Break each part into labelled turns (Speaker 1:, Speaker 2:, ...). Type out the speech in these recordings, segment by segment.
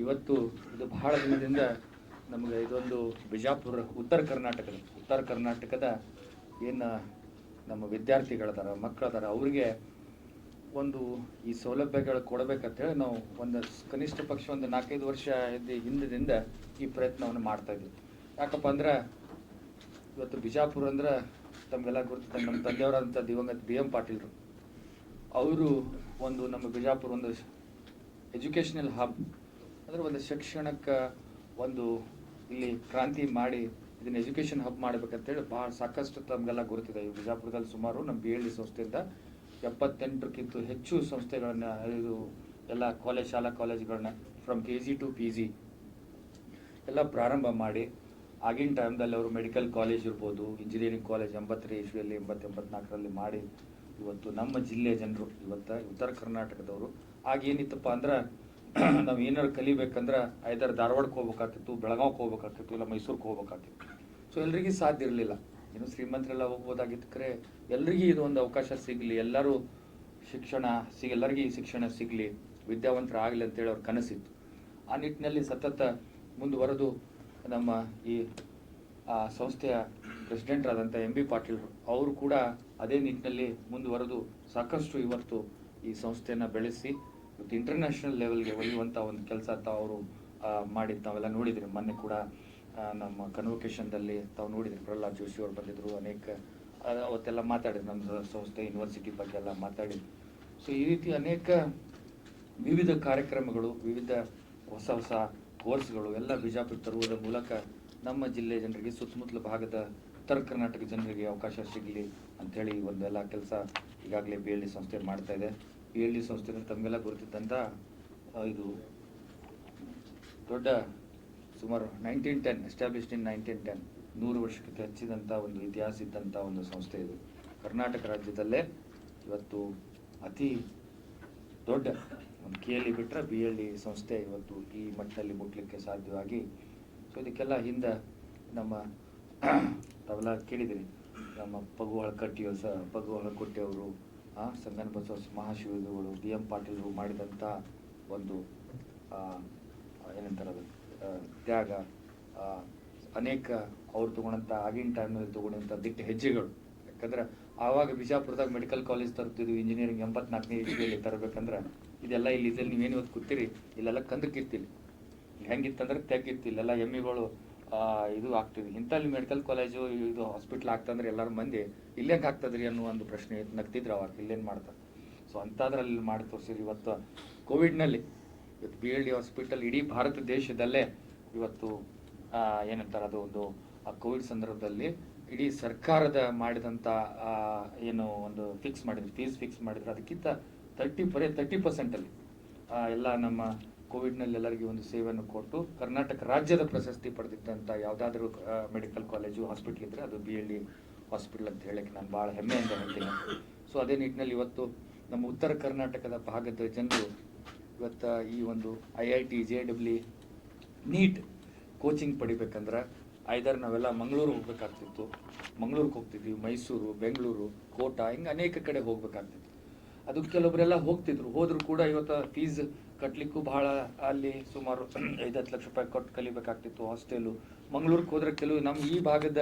Speaker 1: ಇವತ್ತು ಇದು ಬಹಳ ದಿನದಿಂದ ನಮಗೆ ಇದೊಂದು ಬಿಜಾಪುರ ಉತ್ತರ ಕರ್ನಾಟಕದ ಏನು ನಮ್ಮ ವಿದ್ಯಾರ್ಥಿಗಳದಾರ ಮಕ್ಕಳದಾರ ಅವರಿಗೆ ಒಂದು ಈ ಸೌಲಭ್ಯಗಳು ಕೊಡಬೇಕಂತೇಳಿ ನಾವು ಒಂದು ಕನಿಷ್ಠ ಪಕ್ಷ ಒಂದು 4-5 ವರ್ಷ ಹಿಂದಿಂದ ಈ ಪ್ರಯತ್ನವನ್ನು ಮಾಡ್ತಾ ಇದ್ವಿ. ಯಾಕಪ್ಪ ಅಂದ್ರೆ ಇವತ್ತು ಬಿಜಾಪುರ ಅಂದ್ರೆ ತಮಗೆಲ್ಲ ಗುರುತಿದ್ದ ನಮ್ಮ ತಂದೆಯವರಾದಂಥ ದಿವಂಗತ BM ಪಾಟೀಲ್ರು ಅವರು ಒಂದು ನಮ್ಮ ಬಿಜಾಪುರ ಒಂದು ಎಜುಕೇಷನಲ್ ಹಬ್ ಅಂದರೆ ಒಂದು ಶಿಕ್ಷಣಕ್ಕೆ ಒಂದು ಇಲ್ಲಿ ಕ್ರಾಂತಿ ಮಾಡಿ ಇದನ್ನ ಎಜುಕೇಷನ್ ಹಬ್ ಮಾಡಬೇಕಂತೇಳಿ ಭಾಳ ಸಾಕಷ್ಟು ತಮಗೆಲ್ಲ ಗುರುತಿದೆ. ಈ ಬಿಜಾಪುರದಲ್ಲಿ ಸುಮಾರು ನಮ್ಮ BLD ಸಂಸ್ಥೆಯಿಂದ 78ಕ್ಕಿಂತ ಹೆಚ್ಚು ಸಂಸ್ಥೆಗಳನ್ನು ಇದು ಎಲ್ಲ ಶಾಲಾ ಕಾಲೇಜುಗಳನ್ನ ಫ್ರಮ್ KG to PG ಎಲ್ಲ ಪ್ರಾರಂಭ ಮಾಡಿ ಆಗಿನ ಟೈಮ್ದಲ್ಲಿ ಅವರು ಮೆಡಿಕಲ್ ಕಾಲೇಜ್ ಇರ್ಬೋದು, ಇಂಜಿನಿಯರಿಂಗ್ ಕಾಲೇಜ್ 83 ಇಸ್ವಿಯಲ್ಲಿ 84ರಲ್ಲಿ ಮಾಡಿ ಇವತ್ತು ನಮ್ಮ ಜಿಲ್ಲೆಯ ಜನರು ಇವತ್ತು ಉತ್ತರ ಕರ್ನಾಟಕದವರು ಆಗೇನಿತ್ತಪ್ಪ ಅಂದ್ರೆ ನಾವು ಏನಾರು ಕಲಿಬೇಕಂದ್ರೆ ಐದರ್ ಧಾರವಾಡಕ್ಕೆ ಹೋಗ್ಬೇಕಾಗ್ತಿತ್ತು, ಬೆಳಗಾವಿಗೆ ಹೋಗ್ಬೇಕಾಗ್ತಿತ್ತು, ಇಲ್ಲ ಮೈಸೂರಿಗೆ ಹೋಗ್ಬೇಕಾಗ್ತಿತ್ತು. ಸೊ ಎಲ್ರಿಗೂ ಸಾಧ್ಯ ಇರಲಿಲ್ಲ. ಏನು ಶ್ರೀಮಂತರೆಲ್ಲ ಹೋಗ್ಬೋದಾಗಿತ್ತು, ಕರೆ ಎಲ್ರಿಗೂ ಇದು ಒಂದು ಅವಕಾಶ ಸಿಗಲಿ, ಎಲ್ಲರೂ ಎಲ್ಲರಿಗೂ ಶಿಕ್ಷಣ ಸಿಗಲಿ, ವಿದ್ಯಾವಂತರಾಗಲಿ ಅಂತೇಳಿ ಅವ್ರ ಕನಸಿತ್ತು. ಆ ನಿಟ್ಟಿನಲ್ಲಿ ಸತತ ಮುಂದುವರೆದು ನಮ್ಮ ಈ ಸಂಸ್ಥೆಯ ಪ್ರೆಸಿಡೆಂಟ್ ಆದಂಥ MB ಪಾಟೀಲ್ರು ಅವರು ಕೂಡ ಅದೇ ನಿಟ್ಟಿನಲ್ಲಿ ಮುಂದುವರೆದು ಸಾಕಷ್ಟು ಇವತ್ತು ಈ ಸಂಸ್ಥೆಯನ್ನು ಬೆಳೆಸಿ ಇವತ್ತು ಇಂಟರ್ನ್ಯಾಷನಲ್ ಲೆವೆಲ್ಗೆ ಒಯ್ಯುವಂಥ ಒಂದು ಕೆಲಸ ಅವರು ಮಾಡಿದ್ದು ನಾವೆಲ್ಲ ನೋಡಿದ್ರಿ. ಮೊನ್ನೆ ಕೂಡ ನಮ್ಮ ಕನ್ವೊಕೇಶನ್ದಲ್ಲಿ ತಾವು ನೋಡಿದ್ರಿ, ಪ್ರಹ್ಲಾದ್ ಜೋಶಿ ಅವರು ಬಂದಿದ್ದರು, ಅನೇಕ ಅವತ್ತೆಲ್ಲ ಮಾತಾಡಿದ್ರು, ನಮ್ಮ ಸಂಸ್ಥೆ ಯೂನಿವರ್ಸಿಟಿ ಬಗ್ಗೆ ಎಲ್ಲ ಮಾತಾಡಿದ್ರು. ಸೊ ಈ ರೀತಿ ಅನೇಕ ವಿವಿಧ ಕಾರ್ಯಕ್ರಮಗಳು, ವಿವಿಧ ಹೊಸ ಹೊಸ ಕೋರ್ಸ್ಗಳು ಎಲ್ಲ ಬಿಜಾಪುರ ತರುವುದರ ಮೂಲಕ ನಮ್ಮ ಜಿಲ್ಲೆಯ ಜನರಿಗೆ, ಸುತ್ತಮುತ್ತಲ ಭಾಗದ ಉತ್ತರ ಕರ್ನಾಟಕ ಜನರಿಗೆ ಅವಕಾಶ ಸಿಗಲಿ ಅಂಥೇಳಿ ಒಂದೆಲ್ಲ ಕೆಲಸ ಈಗಾಗಲೇ BLD ಸಂಸ್ಥೆ ಮಾಡ್ತಾ ಇದೆ. BLD ಸಂಸ್ಥೆ ತಮಗೆಲ್ಲ ಗುರುತಿದ್ದಂಥ ಇದು ದೊಡ್ಡ ಸುಮಾರು 1910 ಎಸ್ಟಾಬ್ಲಿಷ್ಡ್ ಇನ್ 1910 100 ವರ್ಷಕ್ಕೆ ಹೆಚ್ಚಿದಂಥ ಒಂದು ಇತಿಹಾಸ ಇದ್ದಂಥ ಒಂದು ಸಂಸ್ಥೆ ಇದು. ಕರ್ನಾಟಕ ರಾಜ್ಯದಲ್ಲೇ ಇವತ್ತು ಅತಿ ದೊಡ್ಡ ಒಂದು KLE ಬಿಟ್ಟರೆ BLD ಸಂಸ್ಥೆ ಇವತ್ತು ಈ ಮಟ್ಟದಲ್ಲಿ ಮುಟ್ಲಿಕ್ಕೆ ಸಾಧ್ಯವಾಗಿ. ಸೊ ಇದಕ್ಕೆಲ್ಲ ಹಿಂದೆ ನಮ್ಮ ತಾವೆಲ್ಲ ಕೇಳಿದಿರಿ, ನಮ್ಮ ಪಗುವಳಕಟ್ಟಿಯವರು, ಸಂಗನ ಬಸವ ಮಹಾಶಿವಗಳು, BM ಪಾಟೀಲರು ಮಾಡಿದಂಥ ಒಂದು ಏನಂತಾರೆ ಅದು ತ್ಯಾಗ, ಅನೇಕ ಅವ್ರು ತಗೊಂಡಂಥ ಆಗಿನ ಟೈಮ್ನಲ್ಲಿ ತಗೊಂಡಂಥ ದಿಟ್ಟ ಹೆಜ್ಜೆಗಳು. ಯಾಕಂದ್ರೆ ಆವಾಗ ಬಿಜಾಪುರದಾಗ ಮೆಡಿಕಲ್ ಕಾಲೇಜ್ ತರ್ತಿದ್ವಿ, ಇಂಜಿನಿಯರಿಂಗ್ 84ನೇ ಇಸ್ವಿಯಲ್ಲಿ ತರಬೇಕಂದ್ರೆ ಇದೆಲ್ಲ ಇದ್ರಲ್ಲಿ ನೀವೇನು ಇವತ್ತು ಕೂತೀರಿ ಇಲ್ಲೆಲ್ಲ ಕಂದಕ್ಕಿರ್ತಿಲ್ಲ, ಹೆಂಗಿತ್ತಂದ್ರೆ ತೆಗ್ಗಿತ್ತು, ಇಲ್ಲೆಲ್ಲ ಎಮ್ಮಿಗಳು ಇದು ಆಗ್ತಿದ್ವಿ. ಇಂಥಲ್ಲಿ ಮೆಡಿಕಲ್ ಕಾಲೇಜು ಇದು ಹಾಸ್ಪಿಟ್ಲ್ ಆಗ್ತಂದ್ರೆ ಎಲ್ಲರ ಮಂದಿ ಇಲ್ಲೇಂಗೆ ಆಗ್ತದ್ರಿ ಅನ್ನೋ ಒಂದು ಪ್ರಶ್ನೆ ನಗ್ತಿದ್ರು ಅವಾಗ, ಇಲ್ಲೇನು ಮಾಡ್ತಾರೆ. ಸೊ ಅಂಥದ್ರಲ್ಲಿ ಮಾಡಿ ತೋರಿಸಿದ್ರು. ಇವತ್ತು ಕೋವಿಡ್ನಲ್ಲಿ ಇವತ್ತು BLD ಹಾಸ್ಪಿಟಲ್ ಇಡೀ ಭಾರತ ದೇಶದಲ್ಲೇ ಇವತ್ತು ಏನಂತಾರೆ ಅದು ಒಂದು ಆ ಕೋವಿಡ್ ಸಂದರ್ಭದಲ್ಲಿ ಇಡೀ ಸರ್ಕಾರದ ಮಾಡಿದಂಥ ಏನು ಒಂದು ಫೀಸ್ ಫಿಕ್ಸ್ ಮಾಡಿದ್ರು, ಅದಕ್ಕಿಂತ 30% ಎಲ್ಲ ನಮ್ಮ ಕೋವಿಡ್ನಲ್ಲಿ ಎಲ್ಲರಿಗೂ ಒಂದು ಸೇವೆಯನ್ನು ಕೊಟ್ಟು ಕರ್ನಾಟಕ ರಾಜ್ಯದ ಪ್ರಶಸ್ತಿ ಪಡೆದಿದ್ದಂಥ ಯಾವುದಾದ್ರೂ ಮೆಡಿಕಲ್ ಕಾಲೇಜು ಹಾಸ್ಪಿಟ್ಲ್ ಇದ್ದರೆ ಅದು BLD ಹಾಸ್ಪಿಟ್ಲ್ ಅಂತ ಹೇಳಕ್ಕೆ ನಾನು ಭಾಳ ಹೆಮ್ಮೆಯಿಂದ ಹೇಳ್ತೀನಿ. ಸೊ ಅದೇ ನಿಟ್ಟಿನಲ್ಲಿ ಇವತ್ತು ನಮ್ಮ ಉತ್ತರ ಕರ್ನಾಟಕದ ಭಾಗದ ಜನರು ಇವತ್ತು ಈ ಒಂದು IIT JEE ನೀಟ್ ಕೋಚಿಂಗ್ ಪಡಿಬೇಕಂದ್ರೆ ಐದರ್ ನಾವೆಲ್ಲ ಮಂಗಳೂರಿಗೆ ಹೋಗ್ತಿದ್ವಿ, ಮೈಸೂರು, ಬೆಂಗಳೂರು, ಕೋಟಾ, ಹಿಂಗೆ ಅನೇಕ ಕಡೆ ಹೋಗ್ಬೇಕಾಗ್ತಿತ್ತು. ಅದು ಕೆಲವರೆಲ್ಲ ಹೋದ್ರು ಕೂಡ ಇವತ್ತು ಫೀಸ್ ಕಟ್ಟಲಿಕ್ಕೂ ಬಹಳ ಅಲ್ಲಿ ಸುಮಾರು 5-10 ಲಕ್ಷ ರೂಪಾಯಿ ಕೊಟ್ಟು ಕಲಿಬೇಕಾಗ್ತಿತ್ತು. ಹಾಸ್ಟೆಲು ಮಂಗಳೂರಿಗೆ ಹೋದ್ರೆ ಕೆಲವು ನಮ್ಮ ಈ ಭಾಗದ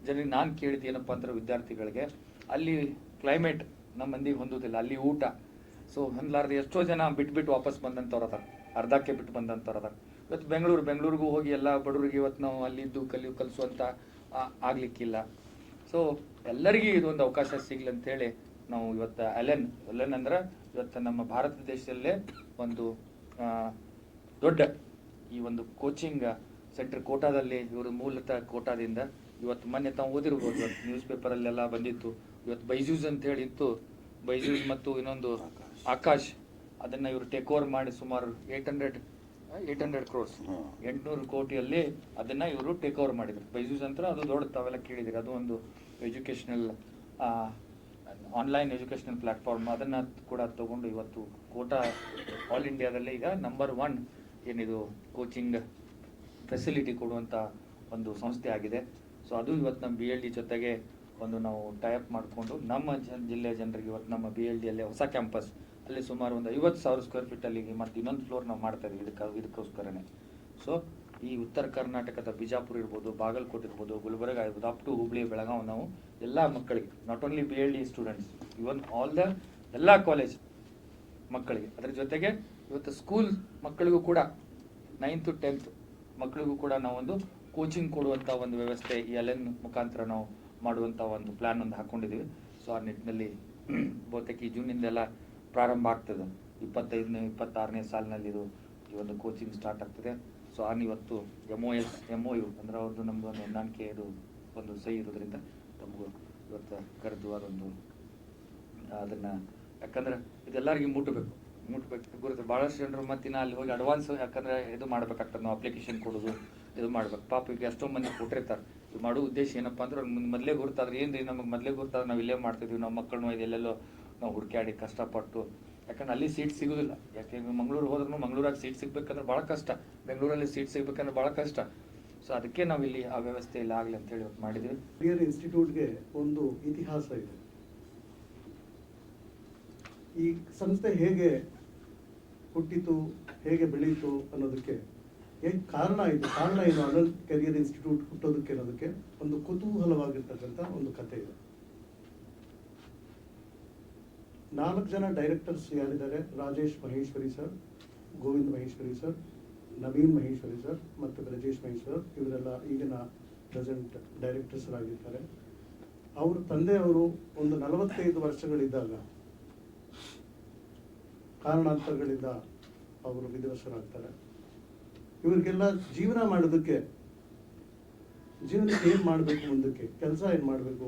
Speaker 1: ಜನರಿಗೆ ನಾನು ಕೇಳಿದ್ದು ಏನಪ್ಪ ಅಂದ್ರೆ ವಿದ್ಯಾರ್ಥಿಗಳಿಗೆ ಅಲ್ಲಿ ಕ್ಲೈಮೇಟ್ ನಮ್ಮ ಮಂದಿಗೆ ಹೊಂದೋದಿಲ್ಲ, ಅಲ್ಲಿ ಊಟ. ಸೊ ಹೊಂದಲಾರ್ದೆ ಎಷ್ಟೋ ಜನ ಬಿಟ್ಟು ವಾಪಸ್ ಬಂದಂಥವ್ರು ಅದಾರ, ಅರ್ಧಕ್ಕೆ ಬಿಟ್ಟು ಬಂದಂಥವ್ರು ಅದಾರ. ಇವತ್ತು ಬೆಂಗಳೂರಿಗೂ ಹೋಗಿ ಎಲ್ಲ ಬಡವರಿಗೆ ಇವತ್ತು ನಾವು ಅಲ್ಲಿದ್ದು ಕಲಿಸುವಂಥ ಆಗ್ಲಿಕ್ಕಿಲ್ಲ. ಸೊ ಎಲ್ಲರಿಗೂ ಇದೊಂದು ಅವಕಾಶ ಸಿಗ್ಲಿ ಅಂತೇಳಿ ನಾವು ಇವತ್ತು ಅಲೆನ್ ಅಂದ್ರೆ ಇವತ್ತು ನಮ್ಮ ಭಾರತ ದೇಶದಲ್ಲೇ ಒಂದು ದೊಡ್ಡ ಈ ಒಂದು ಕೋಚಿಂಗ್ ಸೆಂಟರ್ ಕೋಟಾದಲ್ಲಿ, ಇವರು ಮೂಲತಃ ಕೋಟಾದಿಂದ ಇವತ್ತು ಮೊನ್ನೆ ತಾವು ಓದಿರ್ಬೋದು, ಇವತ್ತು ನ್ಯೂಸ್ ಪೇಪರಲ್ಲೆಲ್ಲ ಬಂದಿತ್ತು. ಇವತ್ತು ಬೈಜೂಸ್ ಅಂತ ಹೇಳಿ ಇತ್ತು, ಬೈಜೂಸ್ ಮತ್ತು ಇನ್ನೊಂದು ಆಕಾಶ್, ಅದನ್ನು ಇವರು ಟೇಕ್ ಓವರ್ ಮಾಡಿ ಸುಮಾರು 800 ಕ್ರೋರ್ಸ್ 800 ಕೋಟಿಯಲ್ಲಿ ಅದನ್ನು ಇವರು ಟೇಕ್ ಓವರ್ ಮಾಡಿದ್ರು. ಬೈಜೂಸ್ ಅಂತ ಅದು ದೊಡ್ಡ, ತಾವೆಲ್ಲ ಕೇಳಿದಿರಿ, ಅದು ಒಂದು ಎಜುಕೇಷನಲ್ ಆನ್ಲೈನ್ ಎಜುಕೇಷನಲ್ ಪ್ಲಾಟ್ಫಾರ್ಮ್. ಅದನ್ನು ಕೂಡ ತಗೊಂಡು ಇವತ್ತು ಕೋಟಾ ಆಲ್ ಇಂಡಿಯಾದಲ್ಲೇ ಈಗ ನಂಬರ್ 1 ಏನಿದು ಕೋಚಿಂಗ್ ಫೆಸಿಲಿಟಿ ಕೊಡುವಂಥ ಒಂದು ಸಂಸ್ಥೆ ಆಗಿದೆ. ಸೊ ಅದು ಇವತ್ತು ನಮ್ಮ BLD ಜೊತೆಗೆ ಒಂದು ನಾವು ಟೈಅಪ್ ಮಾಡಿಕೊಂಡು ನಮ್ಮ ಜಿಲ್ಲೆಯ ಜನರಿಗೆ ಇವತ್ತು ನಮ್ಮ BLDಯಲ್ಲೇ ಹೊಸ ಕ್ಯಾಂಪಸ್ ಅಲ್ಲಿ ಸುಮಾರು ಒಂದು 50,000 ಸ್ಕ್ವೇರ್ ಫೀಟ್ ಅಲ್ಲಿ ಮತ್ತೆ ಇನ್ನೊಂದು ಫ್ಲೋರ್ ನಾವು ಮಾಡ್ತಾ ಇದ್ದೀವಿ ಇದಕ್ಕೋಸ್ಕರನೇ. ಸೊ ಈ ಉತ್ತರ ಕರ್ನಾಟಕದ ಬಿಜಾಪುರ ಇರ್ಬೋದು, ಬಾಗಲಕೋಟೆ ಇರ್ಬೋದು, ಗುಲ್ಬರ್ಗ ಇರ್ಬೋದು, ಅಪ್ ಟು ಹುಬ್ಳಿ, ಬೆಳಗಾವಿ, ನಾವು ಎಲ್ಲ ಮಕ್ಕಳಿಗೆ, not only BLD students, even all the ಎಲ್ಲ ಕಾಲೇಜ್ ಮಕ್ಕಳಿಗೆ, ಅದರ ಜೊತೆಗೆ ಇವತ್ತು ಸ್ಕೂಲ್ ಮಕ್ಕಳಿಗೂ ಕೂಡ 9th to 10th ಮಕ್ಕಳಿಗೂ ಕೂಡ ನಾವೊಂದು ಕೋಚಿಂಗ್ ಕೊಡುವಂಥ ಒಂದು ವ್ಯವಸ್ಥೆ ಈ LN ಮುಖಾಂತರ ನಾವು ಮಾಡುವಂಥ ಒಂದು ಪ್ಲ್ಯಾನ್ ಒಂದು ಹಾಕ್ಕೊಂಡಿದ್ದೀವಿ. ಸೊ ಆ ನಿಟ್ಟಿನಲ್ಲಿ ಬಹುತೇಕ ಈ ಜೂನಿಂದೆಲ್ಲ ಪ್ರಾರಂಭ ಆಗ್ತದೆ. 25ನೇ 26ನೇ ಸಾಲಿನಲ್ಲಿ ಈ ಒಂದು ಕೋಚಿಂಗ್ ಸ್ಟಾರ್ಟ್ ಆಗ್ತದೆ. ಸೊ ಇವತ್ತು MOU ಅಂದರೆ ಅವ್ರದ್ದು ನಮ್ಮದು ಒಂದು ಹೊಂದಾಣಿಕೆ ಒಂದು ಸಹಿ ಇರೋದ್ರಿಂದ ನಮಗೂ ಇವತ್ತು ಕರೆದು ಅದೊಂದು ಅದನ್ನು, ಯಾಕಂದ್ರೆ ಇದೆಲ್ಲರಿಗೂ ಮುಟ್ಟಬೇಕು ಗುರುತು. ಭಾಳಷ್ಟು ಜನರು ಮತ್ತಿನ ಅಲ್ಲಿ ಹೋಗಿ ಅಡ್ವಾನ್ಸ್ ಯಾಕಂದ್ರೆ ಇದು ಮಾಡ್ಬೇಕಾಗ್ತದೆ, ನಾವು ಅಪ್ಲಿಕೇಶನ್ ಕೊಡೋದು ಇದು ಮಾಡ್ಬೇಕು. ಪಾಪ ಈಗ ಎಷ್ಟೋ ಮಂದಿ ಕೊಟ್ಟಿರ್ತಾರೆ. ಇದು ಮಾಡೋ ಉದ್ದೇಶ ಏನಪ್ಪ ಅಂದ್ರೆ ಮೊದಲೇ ಗುರುತಾದ್ರೆ ಏನು ರೀ, ನಮಗೆ ಮೊದಲೇ ಗುರುತಾದ್ರೆ ನಾವು ಇಲ್ಲೇ ಮಾಡ್ತಿದ್ವಿ, ನಾವು ಮಕ್ಕಳನ್ನು ಎಲ್ಲೆಲ್ಲೋ ನಾವು ಹುಡುಕಾಡಿ ಕಷ್ಟಪಟ್ಟು, ಯಾಕಂದ್ರೆ ಅಲ್ಲಿ ಸೀಟ್ ಸಿಗೋದಿಲ್ಲ. ಯಾಕೆಂದ್ರೆ ಮಂಗಳೂರು ಹೋದ್ರೂ ಮಂಗಳೂರಾಗ ಸೀಟ್ ಸಿಗ್ಬೇಕಂದ್ರೆ ಭಾಳ ಕಷ್ಟ, ಬೆಂಗಳೂರಲ್ಲಿ ಸೀಟ್ ಸಿಗ್ಬೇಕಂದ್ರೆ ಭಾಳ ಕಷ್ಟ. ಸೊ ಅದಕ್ಕೆ ನಾವು ಇಲ್ಲಿ ಆ ವ್ಯವಸ್ಥೆ ಇಲ್ಲ ಆಗಲಿ ಅಂತೇಳಿ ಇವತ್ತು ಮಾಡಿದ್ದೀವಿ.
Speaker 2: ಕರಿಯರ್ ಇನ್ಸ್ಟಿಟ್ಯೂಟ್ಗೆ ಒಂದು ಇತಿಹಾಸ ಇದೆ. ಈ ಸಂಸ್ಥೆ ಹೇಗೆ ಹುಟ್ಟಿತು, ಹೇಗೆ ಬೆಳೀತು ಅನ್ನೋದಕ್ಕೆ ಏನು ಕಾರಣ ಆಯಿತು, ಕಾರಣ ಏನು ಅನಂತ್ ಕರಿಯರ್ ಇನ್ಸ್ಟಿಟ್ಯೂಟ್ ಹುಟ್ಟೋದಕ್ಕೆ ಅನ್ನೋದಕ್ಕೆ ಒಂದು ಕುತೂಹಲವಾಗಿರ್ತಕ್ಕಂಥ ಒಂದು ಕಥೆ ಇದೆ. 4 ಜನ ಡೈರೆಕ್ಟರ್ಸ್ ಯಾರಿದ್ದಾರೆ, Rajesh Maheshwari sir, Govind Maheshwari sir, Naveen Maheshwari sir ಮತ್ತು ಬ್ರಜೇಶ್ ಮಹೇಶ್ವರ್, ಇವರೆಲ್ಲ ಈಗಿನ ಪ್ರೆಸೆಂಟ್ ಡೈರೆಕ್ಟರ್ಸ್ ಆಗಿರ್ತಾರೆ. ಅವ್ರ ತಂದೆಯವರು ಒಂದು 45 ವರ್ಷಗಳಿದ್ದಾಗ ಕಾರಣಾಂತರಗಳಿಂದ ಅವರು ವಿಧಿವಶರಾಗ್ತಾರೆ. ಇವರಿಗೆಲ್ಲ ಜೀವನ ಮಾಡೋದಕ್ಕೆ, ಜೀವನಕ್ಕೆ ಏನು ಮಾಡಬೇಕು, ಮುಂದಕ್ಕೆ ಕೆಲಸ ಏನು ಮಾಡಬೇಕು,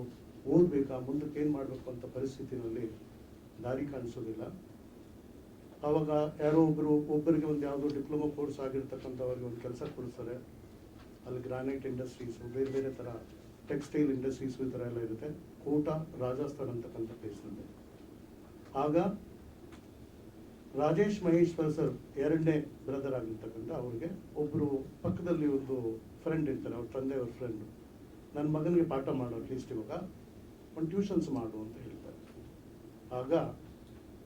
Speaker 2: ಓದಬೇಕಾ, ಮುಂದಕ್ಕೆ ಏನು ಮಾಡಬೇಕು ಅಂತ ಪರಿಸ್ಥಿತಿನಲ್ಲಿ ದಾರಿ ಕಾಣಿಸೋದಿಲ್ಲ. ಆವಾಗ ಯಾರೋ ಒಬ್ಬರಿಗೆ ಒಂದು ಯಾವುದೋ ಡಿಪ್ಲೊಮಾ ಕೋರ್ಸ್ ಆಗಿರ್ತಕ್ಕಂಥವ್ರಿಗೆ ಒಂದು ಕೆಲಸ ಕೊಡಿಸ್ತಾರೆ. ಅಲ್ಲಿ ಗ್ರಾನೈಟ್ ಇಂಡಸ್ಟ್ರೀಸು, ಬೇರೆ ಬೇರೆ ಥರ ಟೆಕ್ಸ್ಟೈಲ್ ಇಂಡಸ್ಟ್ರೀಸು ಈ ಥರ ಎಲ್ಲ ಇರುತ್ತೆ. ಕೋಟಾ, ರಾಜಸ್ಥಾನ್ ಅಂತಕ್ಕಂಥ ಪ್ಲೇಸ್ನಲ್ಲಿ. ಆಗ ರಾಜೇಶ್ ಮಹೇಶ್ವರ್ ಸರ್ 2ನೇ ಬ್ರದರ್ ಆಗಿರ್ತಕ್ಕಂಥ ಅವ್ರಿಗೆ ಒಬ್ಬರು ಪಕ್ಕದಲ್ಲಿ ಒಂದು ಫ್ರೆಂಡ್ ಇರ್ತಾರೆ, ಅವ್ರ ತಂದೆಯವ್ರ ಫ್ರೆಂಡ್, ನನ್ನ ಮಗನಿಗೆ ಪಾಠ ಮಾಡು, ಅಟ್ಲೀಸ್ಟ್ ಇವಾಗ ಒಂದು ಟ್ಯೂಷನ್ಸ್ ಮಾಡು ಅಂತ ಹೇಳ್ತಾರೆ. ಆಗ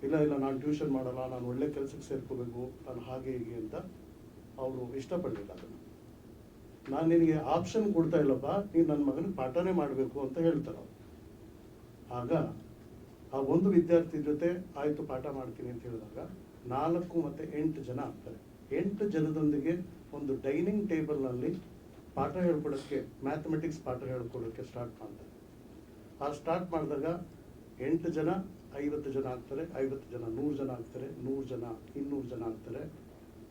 Speaker 2: ಇಲ್ಲ ನಾನು ಟ್ಯೂಷನ್ ಮಾಡಲ್ಲ, ನಾನು ಒಳ್ಳೆ ಕೆಲಸಕ್ಕೆ ಸೇರ್ಕೋಬೇಕು, ನಾನು ಹಾಗೆ ಹೀಗೆ ಅಂತ ಅವರು ಇಷ್ಟಪಡಲಿಲ್ಲ. ಅದನ್ನು ನಾನು ನಿನಗೆ ಆಪ್ಷನ್ ಕೊಡ್ತಾ ಇಲ್ಲಪ್ಪ, ನೀನು ನನ್ನ ಮಗನಿಗೆ ಪಾಠನೇ ಮಾಡಬೇಕು ಅಂತ ಹೇಳ್ತಾರೆ ಅವರು. ಆಗ ಆ ಒಂದು ವಿದ್ಯಾರ್ಥಿ ಜೊತೆ ಆಯಿತು ಪಾಠ ಮಾಡ್ತೀನಿ ಅಂತ ಹೇಳಿದಾಗ 4 ಮತ್ತು 8 ಜನ ಆಗ್ತಾರೆ. 8 ಜನದೊಂದಿಗೆ ಒಂದು ಡೈನಿಂಗ್ ಟೇಬಲ್ನಲ್ಲಿ ಪಾಠ ಹೇಳ್ಕೊಡೋಕ್ಕೆ, ಮ್ಯಾಥಮೆಟಿಕ್ಸ್ ಪಾಠ ಹೇಳ್ಕೊಡೋಕ್ಕೆ ಸ್ಟಾರ್ಟ್ ಮಾಡ್ತಾರೆ. ಆ ಸ್ಟಾರ್ಟ್ ಮಾಡಿದಾಗ 8 ಜನ 50 ಜನ ಆಗ್ತಾರೆ, 50 ಜನ 100 ಜನ ಆಗ್ತಾರೆ, 100 ಜನ 200 ಜನ ಆಗ್ತಾರೆ.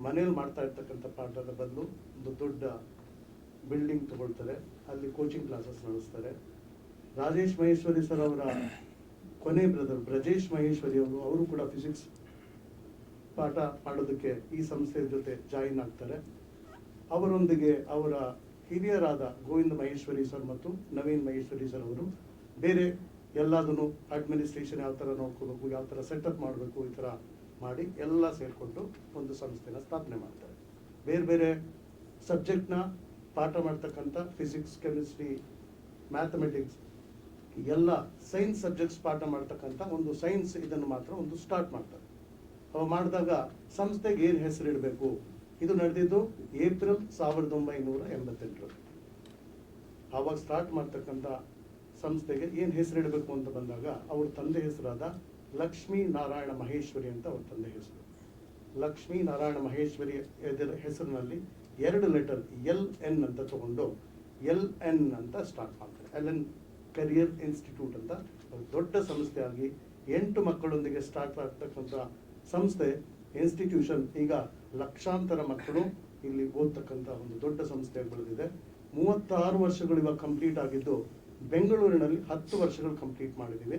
Speaker 2: ಮನೇಲಿ ಮಾಡ್ತಾ ಇರ್ತಕ್ಕಂಥ ಪಾಠದ ಬದಲು ಒಂದು ದೊಡ್ಡ ಬಿಲ್ಡಿಂಗ್ ತಗೊಳ್ತಾರೆ, ಅಲ್ಲಿ ಕೋಚಿಂಗ್ ಕ್ಲಾಸಸ್ ನಡೆಸ್ತಾರೆ. ರಾಜೇಶ್ ಮಹೇಶ್ವರಿ ಸರ್ ಅವರ ಕೊನೆ ಬ್ರದರ್ ಬ್ರಜೇಶ್ ಮಹೇಶ್ವರಿ ಅವರು ಕೂಡ ಫಿಸಿಕ್ಸ್ ಪಾಠ ಮಾಡೋದಕ್ಕೆ ಈ ಸಂಸ್ಥೆ ಜೊತೆ ಜಾಯಿನ್ ಆಗ್ತಾರೆ. ಅವರೊಂದಿಗೆ ಅವರ ಹಿರಿಯರಾದ ಗೋವಿಂದ ಮಹೇಶ್ವರಿ ಸರ್ ಮತ್ತು ನವೀನ್ ಮಹೇಶ್ವರಿ ಸರ್ ಅವರು ಬೇರೆ ಎಲ್ಲದನ್ನು ಅಡ್ಮಿನಿಸ್ಟ್ರೇಷನ್ ಯಾವ ಥರ ನೋಡ್ಕೋಬೇಕು, ಯಾವ ಥರ ಸೆಟಪ್ ಮಾಡಬೇಕು, ಈ ಥರ ಮಾಡಿ ಎಲ್ಲ ಸೇರಿಕೊಂಡು ಒಂದು ಸಂಸ್ಥೆನ ಸ್ಥಾಪನೆ ಮಾಡ್ತಾರೆ. ಬೇರೆ ಬೇರೆ ಸಬ್ಜೆಕ್ಟ್ನ ಪಾಠ ಮಾಡ್ತಕ್ಕಂಥ ಫಿಸಿಕ್ಸ್, ಕೆಮಿಸ್ಟ್ರಿ, ಮ್ಯಾಥಮೆಟಿಕ್ಸ್ ಎಲ್ಲ ಸೈನ್ಸ್ ಸಬ್ಜೆಕ್ಟ್ಸ್ ಪಾಠ ಮಾಡ್ತಕ್ಕಂಥ ಒಂದು ಸೈನ್ಸ್ ಇದನ್ನು ಮಾತ್ರ ಒಂದು ಸ್ಟಾರ್ಟ್ ಮಾಡ್ತಾರೆ. ಅವು ಮಾಡಿದಾಗ ಸಂಸ್ಥೆಗೆ ಏನು ಹೆಸರಿಡಬೇಕು, ಇದು ನಡೆದಿದ್ದು ಏಪ್ರಿಲ್ 1988. ಆವಾಗ ಸ್ಟಾರ್ಟ್ ಮಾಡ್ತಕ್ಕಂಥ ಸಂಸ್ಥೆಗೆ ಏನು ಹೆಸರಿಡಬೇಕು ಅಂತ ಬಂದಾಗ ಅವ್ರ ತಂದೆ ಹೆಸರಾದ ಲಕ್ಷ್ಮೀ ನಾರಾಯಣ ಮಹೇಶ್ವರಿ ಅಂತ ಅವ್ರ ತಂದೆ ಹೆಸರು. ಲಕ್ಷ್ಮೀ ನಾರಾಯಣ ಮಹೇಶ್ವರಿ ಹೆಸರಿನಲ್ಲಿ 2 ಲೆಟರ್ LN ಅಂತ ತಗೊಂಡು LN ಅಂತ ಸ್ಟಾರ್ಟ್ ಮಾಡ್ತಾರೆ. LN ಕರಿಯರ್ ಇನ್ಸ್ಟಿಟ್ಯೂಟ್ ಅಂತ ದೊಡ್ಡ ಸಂಸ್ಥೆ ಆಗಿ 8 ಮಕ್ಕಳೊಂದಿಗೆ ಸ್ಟಾರ್ಟ್ ಆಗ್ತಕ್ಕಂಥ ಸಂಸ್ಥೆ, ಇನ್ಸ್ಟಿಟ್ಯೂಷನ್ ಈಗ ಲಕ್ಷಾಂತರ ಮಕ್ಕಳು ಇಲ್ಲಿ ಓದ್ತಕ್ಕಂಥ ಒಂದು ದೊಡ್ಡ ಸಂಸ್ಥೆಯಾಗಿ ಬೆಳೆದಿದೆ. 36 ವರ್ಷಗಳು ಇವಾಗ ಕಂಪ್ಲೀಟ್ ಆಗಿದ್ದು, ಬೆಂಗಳೂರಿನಲ್ಲಿ 10 ವರ್ಷಗಳು ಕಂಪ್ಲೀಟ್ ಮಾಡಿದ್ದೀವಿ.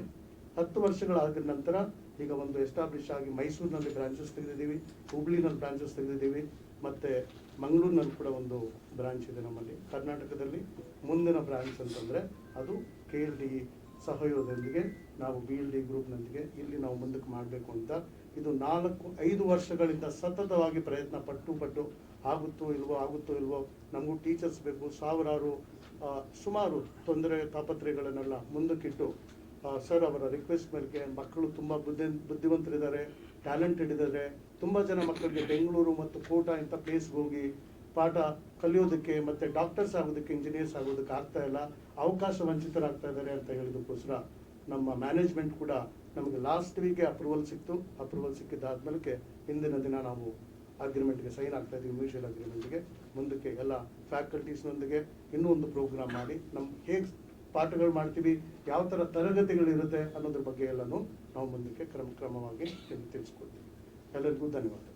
Speaker 2: 10 ವರ್ಷಗಳಾದ ನಂತರ ಈಗ ಒಂದು ಎಸ್ಟಾಬ್ಲಿಷ್ ಆಗಿ ಮೈಸೂರಿನಲ್ಲಿ ಬ್ರಾಂಚಸ್ ತೆಗೆದಿದ್ದೀವಿ, ಹುಬ್ಳಿನಲ್ಲಿ ಬ್ರಾಂಚಸ್ ತೆಗೆದಿದ್ದೀವಿ, ಮತ್ತು ಮಂಗಳೂರಿನಲ್ಲಿ ಕೂಡ ಒಂದು ಬ್ರಾಂಚ್ ಇದೆ ನಮ್ಮಲ್ಲಿ. ಕರ್ನಾಟಕದಲ್ಲಿ ಮುಂದಿನ ಬ್ರಾಂಚ್ ಅಂತಂದರೆ ಅದು KLD ಸಹಯೋಗದೊಂದಿಗೆ ನಾವು BLD ಗ್ರೂಪ್ನೊಂದಿಗೆ ಇಲ್ಲಿ ನಾವು ಮುಂದಕ್ಕೆ ಮಾಡಬೇಕು ಅಂತ ಇದು 4-5 ವರ್ಷಗಳಿಂದ ಸತತವಾಗಿ ಪ್ರಯತ್ನ ಪಟ್ಟು ಆಗುತ್ತೋ ಇಲ್ವೋ ನಮಗೂ ಟೀಚರ್ಸ್ ಬೇಕು, ಸಾವಿರಾರು ಸುಮಾರು ತೊಂದರೆ ತಾಪತ್ರೆಗಳನ್ನೆಲ್ಲ ಮುಂದಕ್ಕಿಟ್ಟು ಸರ್ ಅವರ ರಿಕ್ವೆಸ್ಟ್ ಮೇರೆಗೆ ಮಕ್ಕಳು ತುಂಬ ಬುದ್ಧಿವಂತರಿದ್ದಾರೆ, ಟ್ಯಾಲೆಂಟೆಡ್ ಇದ್ದಾರೆ. ತುಂಬ ಜನ ಮಕ್ಕಳಿಗೆ ಬೆಂಗಳೂರು ಮತ್ತು ಕೋಟ ಇಂಥ ಪ್ಲೇಸ್ಗೆ ಹೋಗಿ ಪಾಠ ಕಲಿಯೋದಕ್ಕೆ ಮತ್ತು ಡಾಕ್ಟರ್ಸ್ ಆಗೋದಕ್ಕೆ, ಇಂಜಿನಿಯರ್ಸ್ ಆಗೋದಕ್ಕೆ ಆಗ್ತಾ ಇಲ್ಲ, ಅವಕಾಶ ವಂಚಿತರಾಗ್ತಾ ಇದ್ದಾರೆ ಅಂತ ಹೇಳಿದಕ್ಕೋಸ್ಕರ ನಮ್ಮ ಮ್ಯಾನೇಜ್ಮೆಂಟ್ ಕೂಡ ನಮಗೆ ಲಾಸ್ಟ್ ವೀಕೆ ಅಪ್ರೂವಲ್ ಸಿಕ್ತು. ಅಪ್ರೂವಲ್ ಸಿಕ್ಕಿದ್ದಾದ್ಮೇಲೆ ಹಿಂದಿನ ದಿನ ನಾವು ಅಗ್ರಿಮೆಂಟ್ಗೆ ಸೈನ್ ಆಗ್ತಾ ಇದ್ದೀವಿ. ಮ್ಯೂಚುವಲ್ ಅಗ್ರಿಮೆಂಟ್ಗೆ ಮುಂದಕ್ಕೆ ಎಲ್ಲ ಫ್ಯಾಕಲ್ಟೀಸ್ನೊಂದಿಗೆ ಇನ್ನೂ ಒಂದು ಪ್ರೋಗ್ರಾಮ್ ಮಾಡಿ ಹೇಗೆ ಪಾಠಗಳು ಮಾಡ್ತೀವಿ, ಯಾವ ಥರ ತರಗತಿಗಳಿರುತ್ತೆ ಅನ್ನೋದ್ರ ಬಗ್ಗೆ ಎಲ್ಲನೂ ನಾವು ಮುಂದಕ್ಕೆ ಕ್ರಮವಾಗಿ ತಿಳಿಸ್ಕೊಡ್ತೀವಿ. ಎಲ್ಲರಿಗೂ ಧನ್ಯವಾದ.